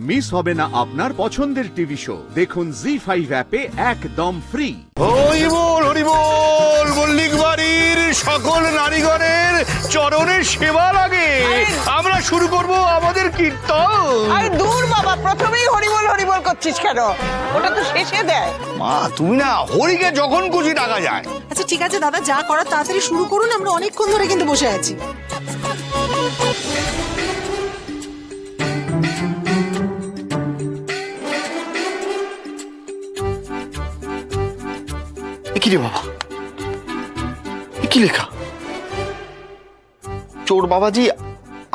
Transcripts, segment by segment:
Miss হবে না আপনার পছন্দের টিভি শো। দেখুন জি5 অ্যাপে একদম ফ্রি। হরিবোল হরিবোল, মল্লিক বাড়ির সকল নারীগণের চরণে সেবা লাগে। আমরা শুরু করব আমাদের কীর্তন। আরে দূর বাবা, প্রথমেই হরিবল হরিবল করছিস কেন? ওটা তো শেষে দেয়। মা তুমি না হরিকে যখন খুশি ডাকা যায়। আচ্ছা ঠিক আছে দাদা, যা করার তাড়াতাড়ি শুরু করুন, আমরা অনেকক্ষণ ধরে কিন্তু বসে আছি। কি রে বাবা, কি লেখা? চোর বাবাজি,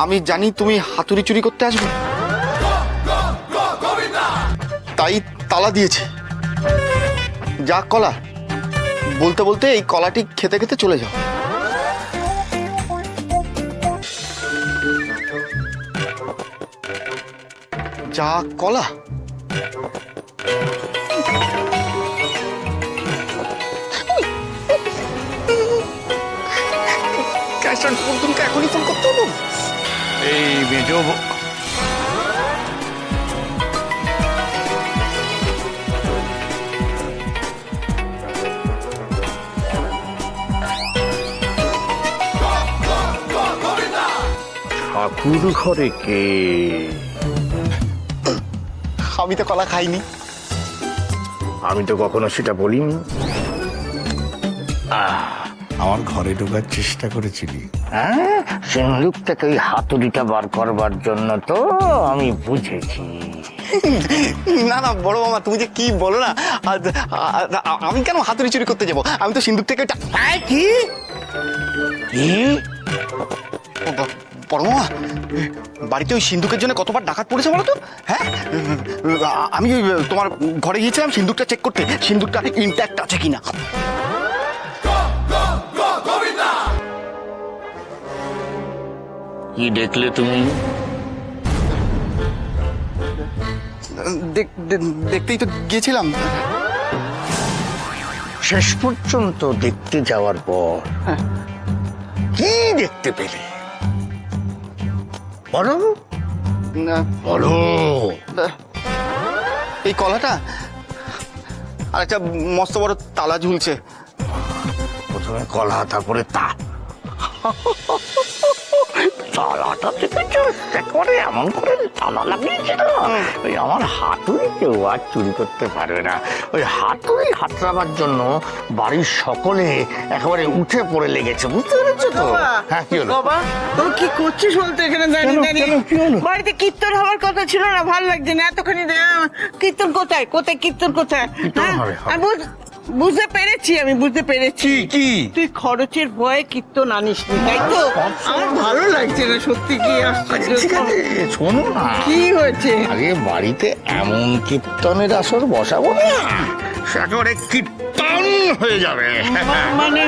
আমি জানি তুমি হাতুড়ি চুরি করতে আসবে, তাই তালা দিয়েছে। যা কলা, বলতে বলতে এই কলাটি খেতে খেতে চলে যাও। যা কলা। এখনই ফোন করতে হবো। এই মেজো ঠাকুর ঘরে কে? আমি তো কলা খাইনি। আমি তো কখনো সেটা বলিনি। আমার ঘরে ঢোকার চেষ্টা করেছিলি? হ্যাঁ, সিন্ধুক থেকে ওই হাতুড়িটা বার করবার জন্য তো আমি বুঝেছি। না না বড় মামা, তুমি যে কি বলো না। আমি কেন হাতুড়ি চুরি করতে যাবো? আমি তো সিন্ধুক থেকে কি বড় মামা, বাড়িতে ওই সিন্ধুকের জন্য কতবার ডাকাত পড়েছে বলো তো? হ্যাঁ, আমি তোমার ঘরে গিয়েছিলাম সিন্ধুকটা চেক করতে, সিন্ধুকটা ইনট্যাক্ট আছে কিনা। কি দেখলে তুমি? দেখতেই তো গিয়েছিলাম। শেষ পর্যন্ত দেখতে যাওয়ার পর কি দেখতে পেলে বলো? বলো। এই কলাটা আর একটা মস্ত বড় তালা ঝুলছে। প্রথমে কলা, তারপরে তালাটা থেকে চেষ্টা করে এমন করে তালা লাগিয়েছিল, ওই আমার হাতুড়ি কেউ আর চুরি করতে পারবে না। ওই হাতুড়ি হাতড়াবার জন্য বাড়ির সকলে একেবারে উঠে পড়ে লেগেছে, বুঝতে পেরেছো তো? হ্যাঁ, কি হলো বাবা, তুমি কি করছিস বলতো এখানে দাঁড়িয়ে দাঁড়িয়ে? বাড়িতে কীর্তন হওয়ার কথা ছিল না? ভাল লাগছে না এতখানি। কীর্তন কোথায় কোথায় কীর্তন কোথায়? আমি বুঝতে পেরেছি, আমি বুঝতে পেরেছি। কি তুই খরচের ভয়ে কীর্তন আনিস নি, তাই তো? আমার ভালো লাগছে না সত্যি। কি আসছে? শোনো না, কি হয়েছে? আগে বাড়িতে এমন কীর্তনের আসর বসাবো না, একেবারে কীর্তন হয়ে যাবে। মানে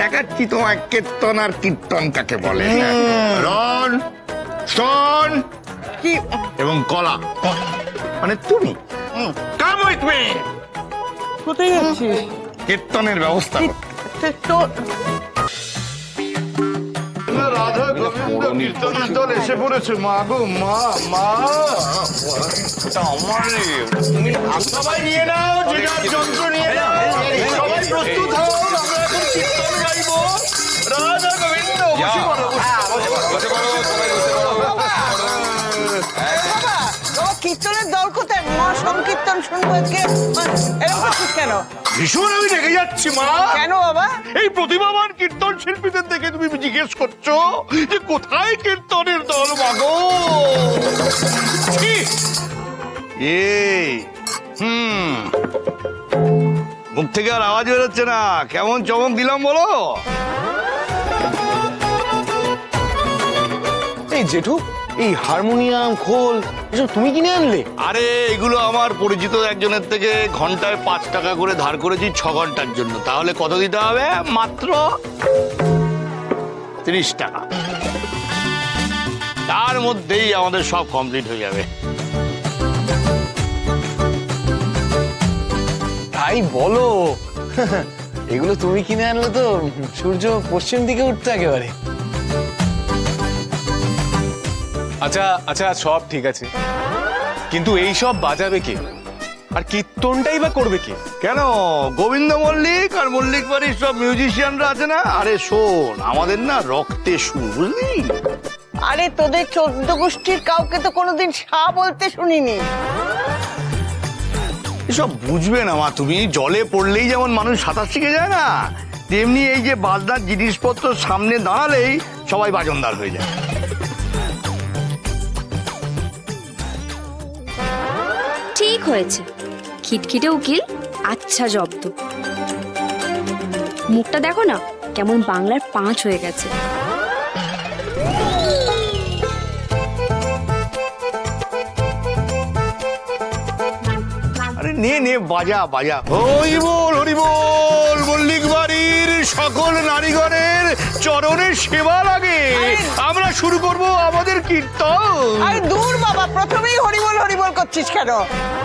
দেখাচ্ছি তোমায় কীর্তন আর কীর্তন কাকে বলে। রন, শোন কি? এবং কলা, মানে তুমি কাম উইথ মি। কোথায় যাচ্ছিস? কীর্তনের ব্যবস্থা করতে। তোর রাধা গোবিন্দ কীর্তনের দল এসে পড়েছে। মা গো মা, মা তুমি সবাই নিয়ে নাও, যে যার যন্ত্র নিয়ে নাও, সবাই প্রস্তুত হও, আমরা এখন কীর্তন গাইবো। রাধা গোবিন্দ, বসে পড়ো, বসে পড়ো, সবাই বসে পড়ো। বাবা, কীর্তনের দল কোথায়? মা সংকীর্তন শুনবো আজকে। এরকম করছিস কেন? ভীষণ আমি রেগে যাচ্ছি মা। কেন বাবা? এই প্রতিভাবান কীর্তন শিল্পীদের দেখে তুমি জিজ্ঞেস করছো যে কোথায় কীর্তনের দল মাগো? মুখ থেকে আর আওয়াজ বেরোচ্ছে না, কেমন চমক দিলাম বলো? এই জেঠু, এই হারমোনিয়াম, খোল এসব তুমি কিনে আনলে? আরে এগুলো আমার পরিচিত একজনের থেকে ঘন্টায় 5 টাকা করে ধার করেছি 6 ঘন্টার জন্য। তাহলে কত দিতে হবে? মাত্র 30 টাকা। তার মধ্যেই আমাদের সব কমপ্লিট হয়ে যাবে। তাই বলো? এগুলো তুমি কিনে আনলে তো সূর্য পশ্চিম দিকে উঠতো একেবারে। আচ্ছা আচ্ছা, সব ঠিক আছে। কিন্তু এই সব বাজাবে কে, আর কীর্তনটাই বা করবে কে? কেন, গোবিন্দ মল্লিক আর মল্লিক বাড়ির সব মিউজিশিয়ানরা আছে না? আরে শোন, আমাদের না রক্তে সুর, বুঝলি? আরে তোদের 14 গোষ্ঠীর কাউকে তো কোনোদিন শাহ বলতে শুনিনি। এসব বুঝবে না মা তুমি। জলে পড়লেই যেমন মানুষ সাঁতার শিখে যায় না, তেমনি এই যে বাজনার জিনিসপত্র সামনে দাঁড়ালেই সবাই বাজনদার হয়ে যায়। ঠিক হয়েছে, খিটখিটে উকিল আচ্ছা জব্দ। মুখটা দেখো না কেমন বাংলার 5 হয়ে গেছে। আরে নে নে, বাজা বাজা। হরি বল, হরি বল। মল্লিক বাড়ির সকল নারীগণের চরণের সেবা লাগে। আমরা শুরু করব আমাদের কীর্তন। আরে দূর বাবা, প্রথমেই হরিবল হরিবল করছিস কেন?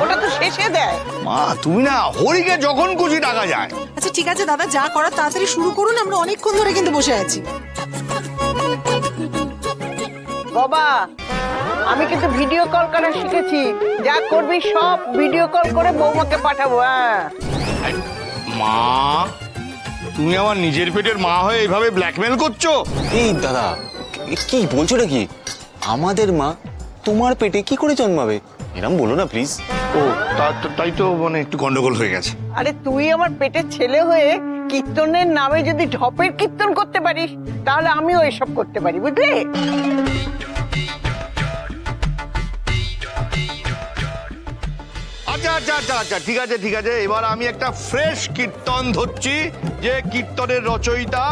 ওটা তো শেষে দেয়। মা তুমি না, হরিকে যখন খুশি ডাকা যায়। আচ্ছা ঠিক আছে দাদা, যা করার তাড়াতাড়ি শুরু করুন, আমরা অনেকক্ষণ ধরে কিন্তু বসে আছি। বাবা, আমি কিন্তু ভিডিও কল করা শিখেছি। যা করবি সব ভিডিও কল করে বৌমাকে পাঠাবো। হ্যাঁ মা, তুমি আমার নিজের পেটের মা হয়ে এইভাবে ব্ল্যাকমেল করছো? এই দাদা, কি বলছো নাকি? আমাদের মা তোমার পেটে কি করে জন্মাবে? এরম বলো না প্লিজ। ও তাই তো, মানে একটু গন্ডগোল হয়ে গেছে। আরে তুই আমার পেটের ছেলে হয়ে কীর্তনের নামে যদি ঢপের কীর্তন করতে পারিস, তাহলে আমিও এসব করতে পারি, বুঝলি? আচ্ছা আচ্ছা আচ্ছা আচ্ছা, ঠিক আছে ঠিক আছে। এবার আমি একটা ফ্রেশ কীর্তন ধরছি, যে কীর্তনের রচয়িতা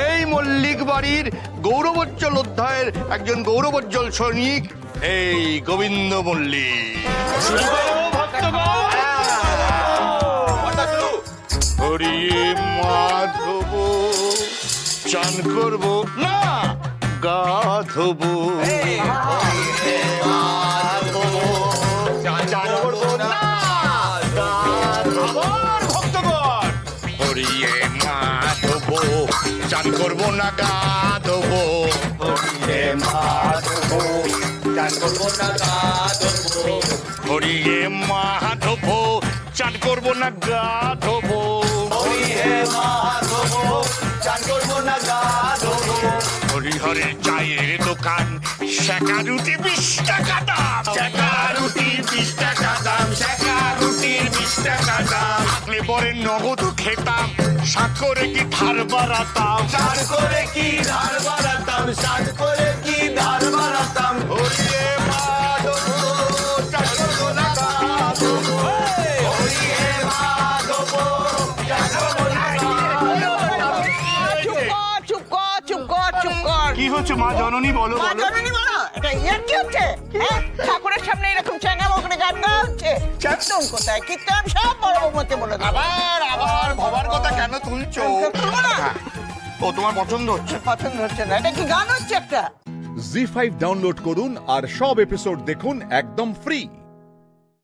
এই মল্লিক বাড়ির গৌরবোজ্জ্বল অধ্যায়ের একজন গৌরবোজ্জ্বল সৈনিক, এই গোবিন্দ মল্লিক। শুরু করো ভক্তগণ। হরি মাধব, চান করব না গাধব। হরিয়ে মাধব, চান করবো না গা দেবো। হরিয়ে মাধব, চান করবো না গা দেবো। হরিয়ে মাধব, চান করবো না গা দেবো। হরিয়ে মাধব, চান করবো না গা দেবো। হরিহরের চায়ের দোকান, শেখা রুটি 20 টাকা দাম। শেখা রুটি 20 টাকা দাম। শেখা রুটির 20 টাকা দাম। থাকলে পরে নগদ খেতাম, সাত করে কি ধার বাড়াতাম। সাত করে কি ধার বাড়াতাম। সাত করে কি ধার বাড়াতাম। হরিয়ে মাধব, চান করবো না গা দেবো। হরিয়ে মাধব, চান করবো না গা দেবো। চুপ কর, চুপ কর, চুপ কর। কি হচ্ছে মা জননী, বলো মা বলো। জননী বলো, এটা ইয়ার কি হচ্ছে? হ্যাঁ, ঠাকুরের সামনে এরকম চ্যাংড়া করে গান গাওয়া হচ্ছে? কীর্তন কোথায়? কীর্তন সব বড় বৌমাকে বলে দেবো। আবার ভবার কথা কেন তুলছো? তুলবো না। ও তোমার পছন্দ হচ্ছে? পছন্দ হচ্ছে না, এটা কি গান হচ্ছে একটা? জি5 ডাউনলোড করুন আর সব এপিসোড দেখুন একদম ফ্রি।